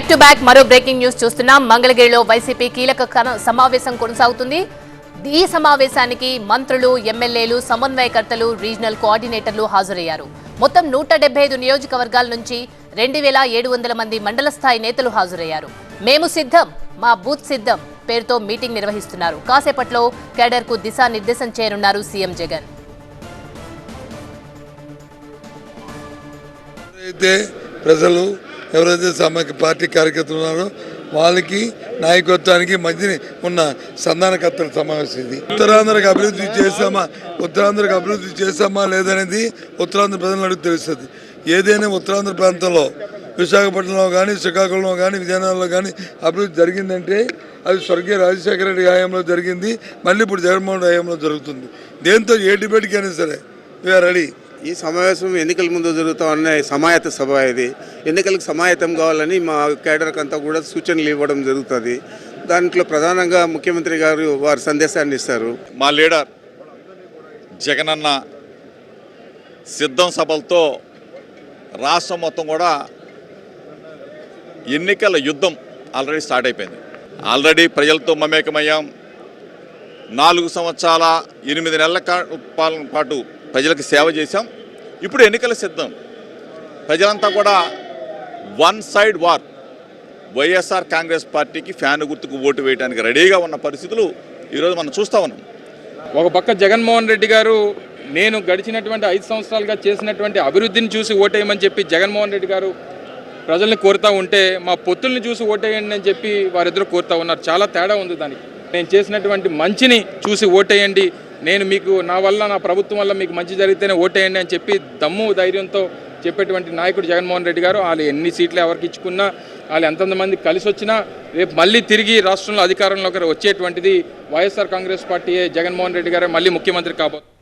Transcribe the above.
Back to back మరో breaking news చూస్తున్నాం. మంగళగిరిలో వైసీపీ కీలక సమావేశం కొనసాగుతుంది. ఈ సమావేశానికి మంత్రులు, ఎమ్మెల్యేలు, సమన్వయకర్తలు, రీజనల్ కోఆర్డినేటర్లు హాజరయ్యారు. మొత్తం 175 నియోజకవర్గాల నుంచి 2700 మంది మండల స్థాయి నేతలు హాజరయ్యారు. మేము సిద్ధం, మా బూత్ సిద్ధం పేరుతో మీటింగ్ నిర్వహిస్తున్నారు. కాసేపట్లో కేడర్ కు దిశానిర్దేశం చేయనున్నారు సీఎం జగన్. ప్రజలు ఎవరైతే సామాజిక పార్టీ కార్యకర్తలు ఉన్నారో వాళ్ళకి నాయకత్వానికి మధ్య ఉన్న సంధానకర్తల సమావేశం ఇది. ఉత్తరాంధ్రకు అభివృద్ధి చేశామా లేదనేది ఉత్తరాంధ్ర ప్రజలను అడుగు తెలుస్తుంది. ఏదైనా ఉత్తరాంధ్ర ప్రాంతంలో విశాఖపట్నంలో కానీ, శ్రీకాకుళంలో కానీ, విజయనగరంలో కానీ అభివృద్ధి జరిగిందంటే అది స్వర్గీయ రాజశేఖర రెడ్డి హయాంలో జరిగింది, మళ్ళీ ఇప్పుడు జగన్మోహన్ రెడ్డి హయాంలో జరుగుతుంది. దేంతో ఏ డిబేట్కి అయినా సరే వీఆర్ రెడీ. ఈ సమావేశం ఎన్నికల ముందు జరుగుతామన్న సమాయత్త సభ ఇది. ఎన్నికలకు సమాయత్తం కావాలని మా కేడర్కి అంతా కూడా సూచనలు ఇవ్వడం జరుగుతుంది. దాంట్లో ప్రధానంగా ముఖ్యమంత్రి గారు వారి సందేశాన్ని ఇస్తారు. మా లీడర్ జగనన్న సిద్ధం సభలతో రాష్ట్రం మొత్తం కూడా ఎన్నికల యుద్ధం ఆల్రెడీ స్టార్ట్ అయిపోయింది. ఆల్రెడీ ప్రజలతో మమేకమయ్యాం. 4 సంవత్సరాల 8 నెలల పాలన పాటు ప్రజలకు సేవ చేశాం. ఇప్పుడు ఎన్నికల సిద్ధం. ప్రజలంతా కూడా one side war, YSR Congress పార్టీకి ఫ్యాన్ గుర్తుకు ఓటు వేయడానికి రెడీగా ఉన్న పరిస్థితులు ఈరోజు మనం చూస్తూ ఉన్నాం. ఒక పక్క జగన్మోహన్ రెడ్డి గారు నేను గడిచినటువంటి 5 సంవత్సరాలుగా చేసినటువంటి అభివృద్ధిని చూసి ఓటేయమని చెప్పి జగన్మోహన్ రెడ్డి గారు ప్రజల్ని కోరుతూ ఉంటే, మా పొత్తుల్ని చూసి ఓటేయండి అని చెప్పి వారిద్దరూ కోరుతూ ఉన్నారు. చాలా తేడా ఉంది దానికి. నేను చేసినటువంటి మంచిని చూసి ఓటేయండి, నేను మీకు నా వల్ల, నా ప్రభుత్వం వల్ల మీకు మంచి జరిగితేనే ఓటేయండి అని చెప్పి దమ్ము ధైర్యంతో చెప్పేటువంటి నాయకుడు జగన్మోహన్ రెడ్డి గారు. వాళ్ళు ఎన్ని సీట్లు ఎవరికి ఇచ్చుకున్నా, వాళ్ళు ఎంతమంది కలిసి వచ్చినా రేపు మళ్ళీ తిరిగి రాష్ట్రంలో అధికారంలోకి వచ్చేటువంటిది వైఎస్ఆర్ కాంగ్రెస్ పార్టీయే. జగన్మోహన్ రెడ్డి గారే మళ్ళీ ముఖ్యమంత్రి కాబోతున్నారు.